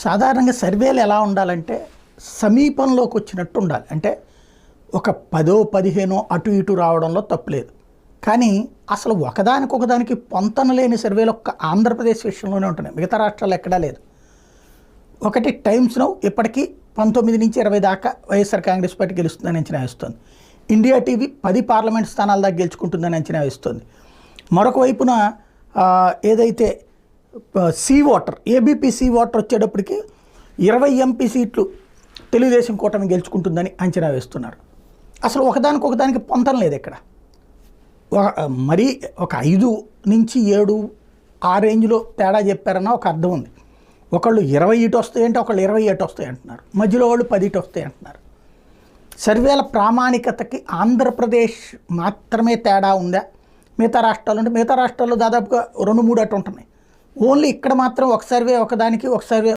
సాధారణంగా సర్వేలు ఎలా ఉండాలంటే సమీపంలోకి వచ్చినట్టు ఉండాలి. అంటే ఒక 10, 15 అటు ఇటు రావడంలో తప్పులేదు. కానీ అసలు ఒకదానికొకదానికి పొంతన లేని సర్వేలు ఒక్క ఆంధ్రప్రదేశ్ విషయంలోనే ఉంటున్నాయి, మిగతా రాష్ట్రాలు ఎక్కడా లేదు. ఒకటి టైమ్స్ నౌ ఇప్పటికీ 19 నుంచి 20 దాకా వైఎస్ఆర్ కాంగ్రెస్ పార్టీ గెలుస్తుందని అంచనా వేస్తుంది. ఇండియా టీవీ 10 పార్లమెంట్ స్థానాల దాకా గెలుచుకుంటుందని అంచనా వేస్తుంది. మరొక వైపున ఏదైతే C Voter, ABP C Voter వచ్చేటప్పటికి 20 ఎంపీ సీట్లు తెలుగుదేశం కూటమి గెలుచుకుంటుందని అంచనా వేస్తున్నారు. అసలు ఒకదానికి పొంతం లేదు ఇక్కడ. మరీ ఒక 5 నుంచి 7 ఆ రేంజ్లో తేడా చెప్పారన్న ఒక అర్థం ఉంది. ఒకళ్ళు 20 ఇటు వస్తాయంటే ఒకళ్ళు 20 ఇటు వస్తాయి అంటున్నారు, మధ్యలో వాళ్ళు 10 ఇటు వస్తాయి అంటున్నారు. సర్వేల ప్రామాణికతకి ఆంధ్రప్రదేశ్ మాత్రమే తేడా ఉందా? మిగతా రాష్ట్రాలు అంటే మిగతా రాష్ట్రాల్లో దాదాపుగా 2-3 అటు ఉంటున్నాయి. ఓన్లీ ఇక్కడ మాత్రం ఒక సర్వే ఒకదానికి ఒక సర్వే